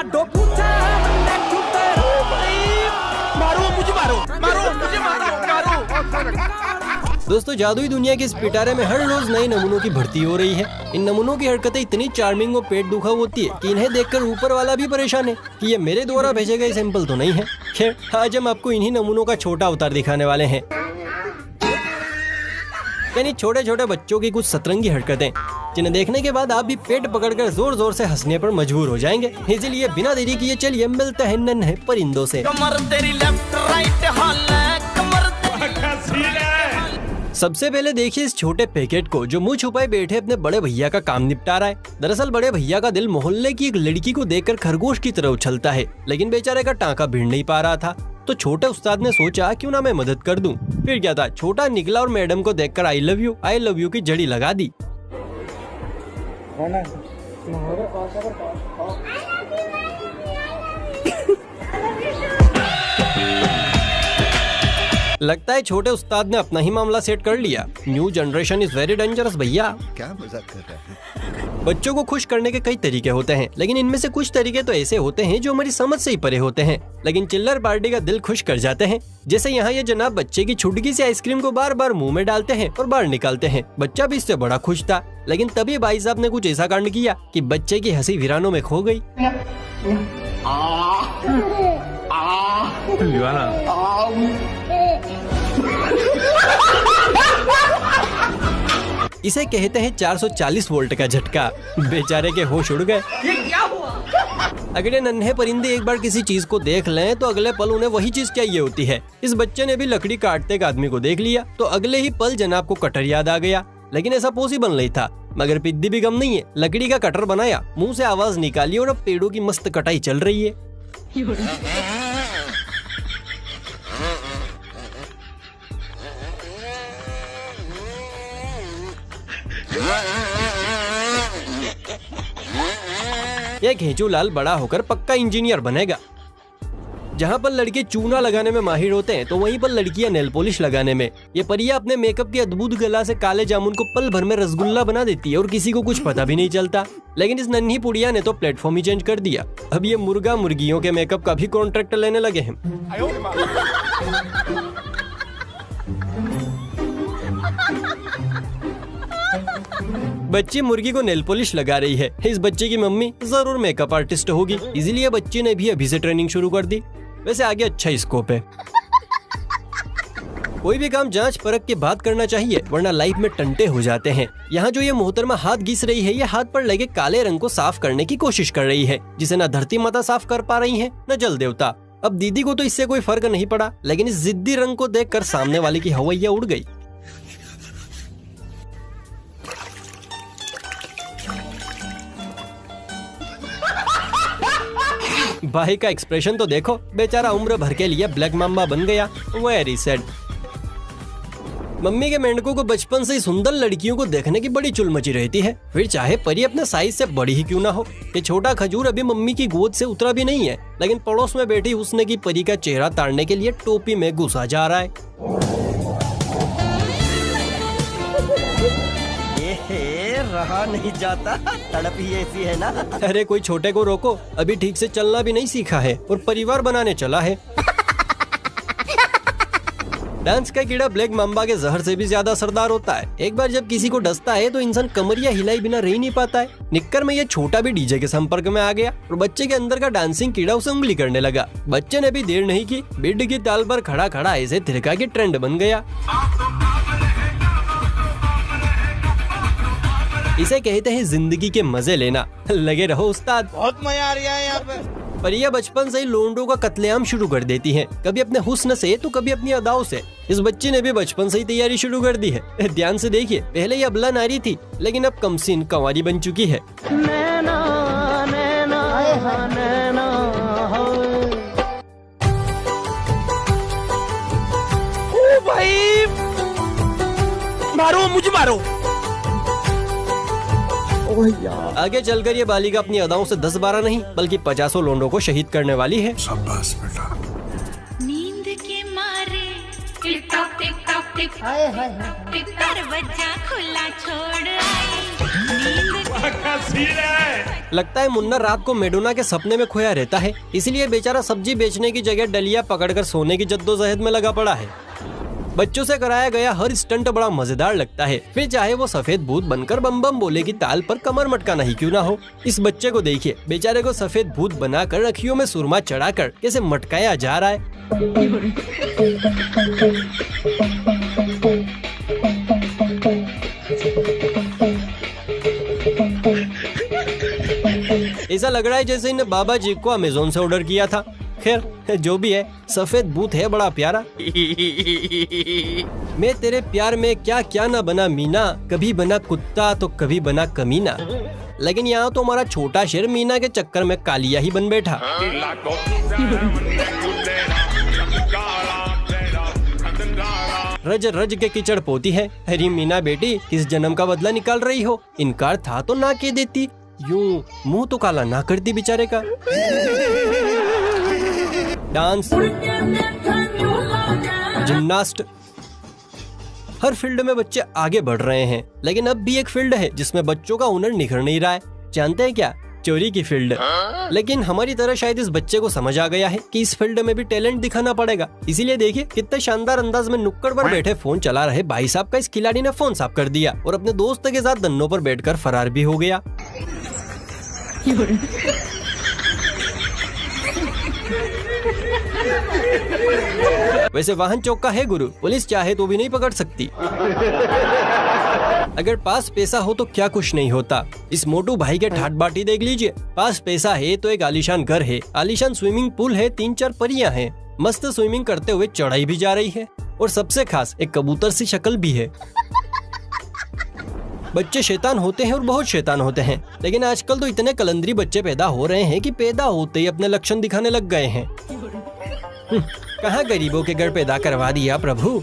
लाडो पूछे मारो मुझे मारो मारो मुझे मारो मारो। दोस्तों, जादुई दुनिया के इस पिटारे में हर रोज नए नमूनों की भर्ती हो रही है। इन नमूनों की हरकतें इतनी चार्मिंग और पेट दुखा होती है कि इन्हें देखकर ऊपर वाला भी परेशान है कि ये मेरे द्वारा भेजे गए सैंपल तो नहीं है। खैर, आज हम आपको इन्हीं नमूनों का छोटा अवतार दिखाने वाले हैं, यानी छोटे छोटे बच्चों की कुछ सतरंगी हरकतें, जिन्हें देखने के बाद आप भी पेट पकड़कर जोर जोर से हंसने पर मजबूर हो जाएंगे। इसीलिए बिना देरी किए चलिए मिलते हैं नन्हे परिंदों से। कमर तेरी लेफ्ट राइट हाल कमर सबसे पहले देखिए इस छोटे पैकेट को, जो मुंह छुपाए बैठे अपने बड़े भैया का काम निपटा रहा है। दरअसल बड़े भैया का दिल मोहल्ले की एक लड़की को देखकर खरगोश की तरह उछलता है, लेकिन बेचारे का टांका भिड़ नहीं पा रहा था। तो छोटे उस्ताद ने सोचा क्यों ना मैं मदद कर दूं। फिर क्या था, छोटा निकला और मैडम को देखकर आई लव यू की जड़ी लगा दी। लगता है छोटे उस्ताद ने अपना ही मामला सेट कर लिया। New generation is very dangerous भैया। क्या मजाक कर रहे हैं? बच्चों को खुश करने के कई तरीके होते हैं, लेकिन इनमें से कुछ तरीके तो ऐसे होते हैं जो हमारी समझ से ही परे होते हैं, लेकिन चिल्लर पार्टी का दिल खुश कर जाते हैं। जैसे यहाँ ये जनाब बच्चे की छुटकी से आइसक्रीम को बार बार मुंह में डालते हैं और बाहर निकालते हैं। बच्चा भी इससे बड़ा खुश था, लेकिन तभी भाई साहब ने कुछ ऐसा कांड किया कि बच्चे की हंसी वीरानों में खो गई। इसे कहते हैं 440 वोल्ट का झटका। बेचारे के होश उड़ गए। ये क्या हुआ? अगर ये नन्हे परिंदे एक बार किसी चीज को देख लें तो अगले पल उन्हें वही चीज चाहिए होती है। इस बच्चे ने भी लकड़ी काटते एक आदमी को देख लिया तो अगले ही पल जनाब को कटर याद आ गया, लेकिन ऐसा पॉसिबल नहीं था। मगर पिद्दी भी गम नहीं है, लकड़ी का कटर बनाया, मुंह से आवाज निकाली और अब पेड़ों की मस्त कटाई चल रही है। ये घेचूलाल बड़ा होकर पक्का इंजीनियर बनेगा। जहाँ पर लड़के चूना लगाने में माहिर होते हैं तो वहीं पर लड़कियां नेल पॉलिश लगाने में। ये परिया अपने मेकअप की अद्भुत कला से काले जामुन को पल भर में रसगुल्ला बना देती है और किसी को कुछ पता भी नहीं चलता। लेकिन इस नन्ही पुड़िया ने तो प्लेटफॉर्म ही चेंज कर दिया। अब ये मुर्गा मुर्गियों के मेकअप का भी कॉन्ट्रैक्ट लेने लगे हैं। बच्ची मुर्गी को नेल पॉलिश लगा रही है। इस बच्चे की मम्मी जरूर मेकअप आर्टिस्ट होगी, इसीलिए बच्ची ने भी अभी से ट्रेनिंग शुरू कर दी। वैसे आगे अच्छा स्कोप है। कोई भी काम जांच परख के बाद करना चाहिए, वरना लाइफ में टंटे हो जाते हैं। यहाँ जो ये मोहतरमा हाथ घिस रही है, ये हाथ पर लगे काले रंग को साफ करने की कोशिश कर रही है, जिसे न धरती माता साफ कर पा रही है न जल देवता। अब दीदी को तो इससे कोई फर्क नहीं पड़ा, लेकिन इस जिद्दी रंग को देखकर सामने वाले की हवैया उड़ गई। भाई का एक्सप्रेशन तो देखो, बेचारा उम्र भर के लिए ब्लैक माम्बा बन गया। Very sad. मम्मी के मेंढकों को बचपन से ही सुंदर लड़कियों को देखने की बड़ी चुल मची रहती है, फिर चाहे परी अपने साइज से बड़ी ही क्यों ना हो। ये छोटा खजूर अभी मम्मी की गोद से उतरा भी नहीं है, लेकिन पड़ोस में बैठी हुस्न की परी का चेहरा ताड़ने के लिए टोपी में घुसा जा रहा है। रहा नहीं जाता, तड़प ही ऐसी है ना। अरे कोई छोटे को रोको, अभी ठीक से चलना भी नहीं सीखा है और परिवार बनाने चला है। डांस का कीड़ा ब्लैक माम्बा के जहर से भी ज्यादा असरदार होता है। एक बार जब किसी को डसता है तो इंसान कमरिया हिलाई बिना रह नहीं पाता है। निक्कर में ये छोटा भी डीजे के संपर्क में आ गया और बच्चे के अंदर का डांसिंग कीड़ा उसे उंगली करने लगा। बच्चे ने भी देर नहीं की, बिड की ताल पर खड़ा खड़ा ऐसे थिरका के ट्रेंड बन गया। इसे कहते हैं जिंदगी के मजे लेना। लगे रहो उस्ताद, बहुत मजा आ रहा है यहाँ पे। परिया बचपन से ही लोंडों का कत्लेआम शुरू कर देती हैं, कभी अपने हुस्न से तो कभी अपनी अदाओं से। इस बच्ची ने भी बचपन से ही तैयारी शुरू कर दी है। ध्यान से देखिए, पहले ये अबला नारी थी, लेकिन अब कमसीन कंवारी बन चुकी है। नैना, नैना, नैना, ओ भाई, मारो मुझे मारो। आगे चलकर ये बालिका अपनी अदाओं से 10-12 नहीं बल्कि 50 लोंडों को शहीद करने वाली है। शाबाश बेटा। नींद के मारे टिक टॉक दरवाजा खुला छोड़ आई। लगता है मुन्ना रात को मेडोना के सपने में खोया रहता है, इसलिए बेचारा सब्जी बेचने की जगह डलिया पकड़कर सोने की जद्दोजहद में लगा पड़ा है। बच्चों से कराया गया हर स्टंट बड़ा मजेदार लगता है, फिर चाहे वो सफेद भूत बनकर बम बम बोले की ताल पर कमर मटकाना ही क्यों ना हो। इस बच्चे को देखिए, बेचारे को सफेद भूत बनाकर अखियों में सुरमा चढ़ाकर कैसे मटकाया जा रहा है। ऐसा लग रहा है जैसे इन्हें बाबा जी को अमेज़न से ऑर्डर किया था। खैर जो भी है, सफेद भूत है बड़ा प्यारा। मैं तेरे प्यार में क्या क्या ना बना मीना, कभी बना कुत्ता तो कभी बना कमीना। लेकिन यहाँ तो हमारा छोटा शेर मीना के चक्कर में कालिया ही बन बैठा। रज रज के कीचड़ पोती है। अरे मीना बेटी, किस जन्म का बदला निकाल रही हो? इनकार था तो ना कह देती, यूं मुंह तो काला ना करती बेचारे का। डांस, जिम्नास्ट, हर फील्ड में बच्चे आगे बढ़ रहे हैं। लेकिन अब भी एक फील्ड है जिसमें बच्चों का हुनर निखर नहीं रहा है। जानते हैं क्या? चोरी की फील्ड। लेकिन हमारी तरह शायद इस बच्चे को समझ आ गया है कि इस फील्ड में भी टैलेंट दिखाना पड़ेगा। इसीलिए देखिए कितने शानदार अंदाज में नुक्कड़ पर बैठे फोन चला रहे भाई साहब का इस खिलाड़ी ने फोन साफ कर दिया और अपने दोस्त के साथ दन्नों पर बैठकर फरार भी हो गया। वैसे वाहन चौका है गुरु, पुलिस चाहे तो भी नहीं पकड़ सकती। अगर पास पैसा हो तो क्या कुछ नहीं होता। इस मोटू भाई के ठाट बाटी देख लीजिए। पास पैसा है तो एक आलीशान घर है, आलीशान स्विमिंग पूल है, 3-4 परियां हैं, मस्त स्विमिंग करते हुए चढ़ाई भी जा रही है और सबसे खास एक कबूतर सी शक्ल भी है। बच्चे शैतान होते हैं और बहुत शैतान होते हैं, लेकिन आजकल तो इतने कलंदरी बच्चे पैदा हो रहे हैं कि पैदा होते ही अपने लक्षण दिखाने लग गए हैं। कहाँ गरीबों के घर पैदा करवा दिया प्रभु।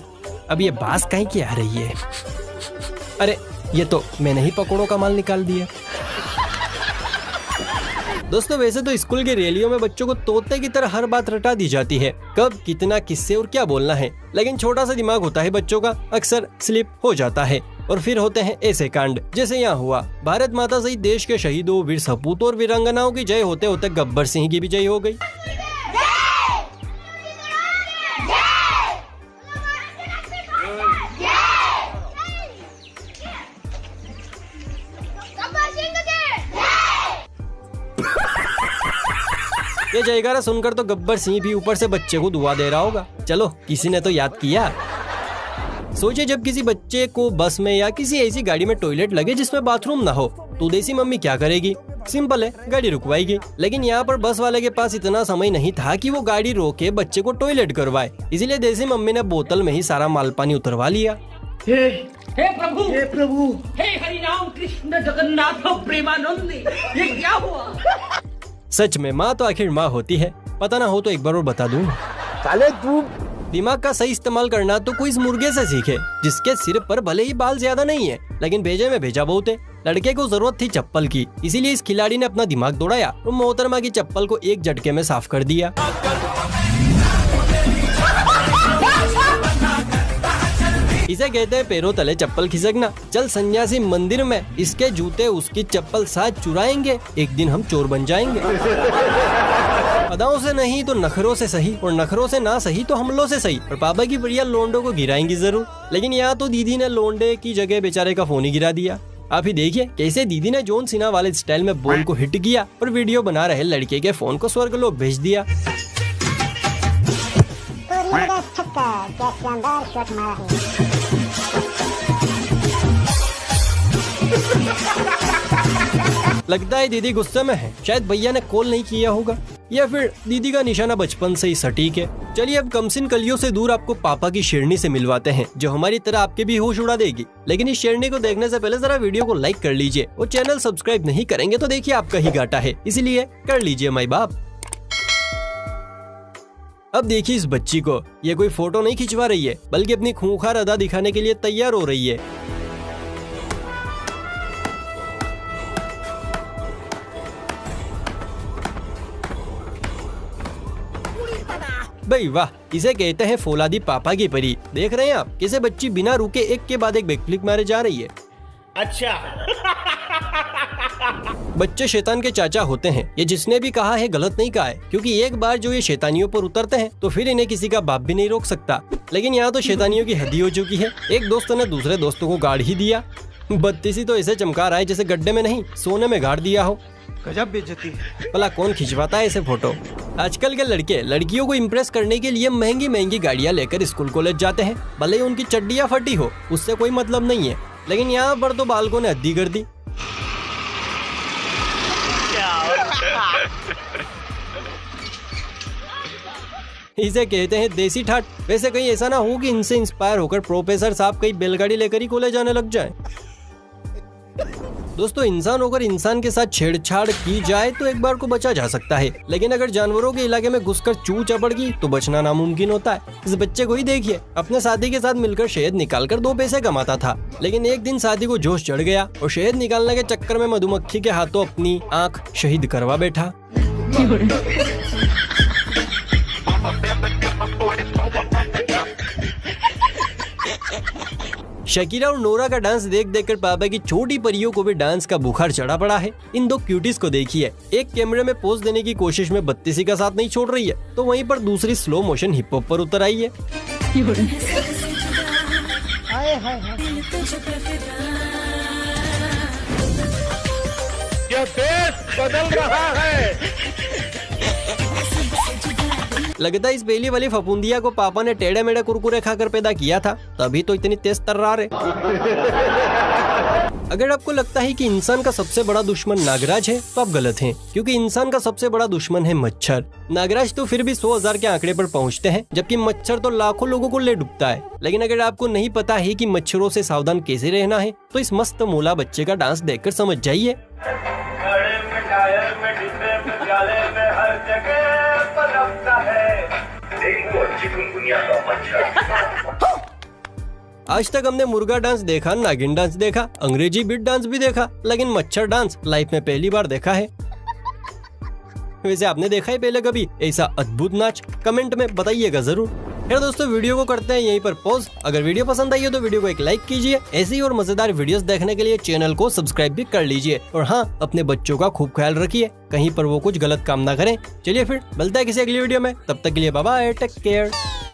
अब ये बास कहीं की आ रही है? अरे ये तो मैंने ही पकौड़ों का माल निकाल दिया। दोस्तों वैसे तो स्कूल की रैलियों में बच्चों को तोते की तरह हर बात रटा दी जाती है, कब कितना किससे और क्या बोलना है। लेकिन छोटा सा दिमाग होता है बच्चों का, अक्सर स्लिप हो जाता है और फिर होते हैं ऐसे कांड जैसे यहाँ हुआ। भारत माता सहित देश के शहीदों, वीर सपूतों और वीरांगनाओं की जय होते होते गब्बर सिंह की भी जय हो गई। ये जयकारा सुनकर तो गब्बर सिंह भी ऊपर से बच्चे को दुआ दे रहा होगा। चलो किसी ने तो याद किया। सोचिए जब किसी बच्चे को बस में या किसी ऐसी गाड़ी में टॉयलेट लगे जिसमें बाथरूम ना हो तो देसी मम्मी क्या करेगी? सिंपल है, गाड़ी रुकवाएगी। लेकिन यहाँ पर बस वाले के पास इतना समय नहीं था कि वो गाड़ी रोके बच्चे को टॉयलेट करवाए, इसलिए देसी मम्मी ने बोतल में ही सारा माल पानी उतरवा लिया। हे प्रभु, हे प्रभु, हे हरि नाम कृष्ण जगन्नाथ प्रेमानंद, ये क्या हुआ? सच में माँ तो आखिर माँ होती है। पता ना हो तो एक बार और बता दूं। साले तू दिमाग का सही इस्तेमाल करना तो कोई इस मुर्गे से सीखे जिसके सिर पर भले ही बाल ज्यादा नहीं है, लेकिन भेजे में भेजा बहुत है। लड़के को जरूरत थी चप्पल की, इसीलिए इस खिलाड़ी ने अपना दिमाग दौड़ाया और मोहतरमा की चप्पल को एक झटके में साफ कर दिया। इसे कहते हैं पैरों तले चप्पल खिसकना। चल सन्यासी मंदिर में, इसके जूते उसकी चप्पल साथ चुराएंगे, एक दिन हम चोर बन जाएंगे। अदाओं से नहीं तो नखरों से सही, और नखरों से ना सही तो हमलों से सही, और पापा की बढ़िया लोंडों को गिराएंगी जरूर। लेकिन यहाँ तो दीदी ने लोंडे की जगह बेचारे का फोन ही गिरा दिया। आप ही देखिए कैसे दीदी ने जॉन सीना वाले स्टाइल में बॉल को हिट किया और वीडियो बना रहे लड़के के फोन को स्वर्गलोक भेज दिया। लगता है दीदी गुस्से में है, शायद भैया ने कॉल नहीं किया होगा, या फिर दीदी का निशाना बचपन से ही सटीक है। चलिए अब कमसिन कलियों से दूर आपको पापा की शेरनी से मिलवाते हैं, जो हमारी तरह आपके भी होश उड़ा देगी। लेकिन इस शेरनी को देखने से पहले जरा वीडियो को लाइक कर लीजिए, और चैनल सब्सक्राइब नहीं करेंगे तो देखिए आपका ही घाटा है, इसलिए कर लीजिए माई बाप। अब देखिए इस बच्ची को, ये कोई फोटो नहीं खिंचवा रही है, बल्कि अपनी खूंखार अदा दिखाने के लिए तैयार हो रही है। भाई वाह, इसे कहते हैं फौलादी पापा की परी। देख रहे हैं आप कैसे बच्ची बिना रुके एक के बाद एक बैकफ्लिप मारे जा रही है। अच्छा। बच्चे शैतान के चाचा होते हैं, ये जिसने भी कहा है गलत नहीं कहा है, क्योंकि एक बार जो ये शैतानियों पर उतरते हैं तो फिर इन्हें किसी का बाप भी नहीं रोक सकता। लेकिन यहाँ तो शैतानियों की हद ही हो चुकी है। एक दोस्त ने दूसरे दोस्तों को गाड़ ही दिया। बत्तीसी तो ऐसे चमका रहा है जैसे गड्ढे में नहीं सोने में गाड़ दिया हो। गजब बेइज्जती है। भला कौन खिंचवाता है ऐसे फोटो। आजकल के लड़के लड़कियों को इम्प्रेस करने के लिए महंगी महंगी गाड़ियाँ लेकर स्कूल कॉलेज जाते हैं, भले ही उनकी चड्डियाँ फटी हो, उससे कोई मतलब नहीं है। लेकिन यहाँ पर तो बालकों ने हद्दी कर दी। इसे कहते हैं देसी ठाट। वैसे कहीं ऐसा ना हो कि इनसे इंस्पायर होकर प्रोफेसर साहब कहीं बैलगाड़ी लेकर ही कॉलेज जाने लग जाए। दोस्तों, इंसान होकर इंसान के साथ छेड़छाड़ की जाए तो एक बार को बचा जा सकता है, लेकिन अगर जानवरों के इलाके में घुसकर चू चपड़ गई तो बचना नामुमकिन होता है। इस बच्चे को ही देखिए, अपने साथी के साथ मिलकर शहद निकालकर 2 पैसे कमाता था, लेकिन एक दिन साथी को जोश चढ़ गया और शहद निकालने के चक्कर में मधुमक्खी के हाथों अपनी आंख शहीद करवा बैठा। शकीरा और नोरा का डांस देख देखकर पापा की छोटी परियों को भी डांस का बुखार चढ़ा पड़ा है। इन 2 क्यूटीज को देखिए, एक कैमरे में पोज देने की कोशिश में बत्तीसी का साथ नहीं छोड़ रही है, तो वहीं पर दूसरी स्लो मोशन हिप हॉप पर उतर आई है। यह देश बदल रहा है। लगता है इस पहली वाली फफूंदिया को पापा ने टेढ़े मेढ़े कुरकुरे खाकर पैदा किया था, तभी तो इतनी तेज तर्रार है। अगर आपको लगता है कि इंसान का सबसे बड़ा दुश्मन नागराज है तो आप गलत हैं, क्योंकि इंसान का सबसे बड़ा दुश्मन है मच्छर। नागराज तो फिर भी 100,000 के आंकड़े पर पहुंचते हैं, जबकि मच्छर तो लाखों लोगों को ले डूबता है। लेकिन अगर आपको नहीं पता है कि मच्छरों से सावधान कैसे रहना है, तो इस मस्त मोला बच्चे का डांस देखकर समझ जाइए। आज तक हमने मुर्गा डांस देखा, नागिन डांस देखा, अंग्रेजी बीट डांस भी देखा, लेकिन मच्छर डांस लाइफ में पहली बार देखा है। वैसे आपने देखा है पहले कभी ऐसा अद्भुत नाच? कमेंट में बताइएगा जरूर। फिर दोस्तों, वीडियो को करते हैं यहीं पर पॉज। अगर वीडियो पसंद आई हो तो वीडियो को एक लाइक कीजिए। ऐसी और मजेदार वीडियोस देखने के लिए चैनल को सब्सक्राइब भी कर लीजिए। और हाँ, अपने बच्चों का खूब ख्याल रखिए, कहीं पर वो कुछ गलत काम ना करें। चलिए फिर मिलते हैं किसी अगली वीडियो में, तब तक के लिए बाय बाय, टेक केयर।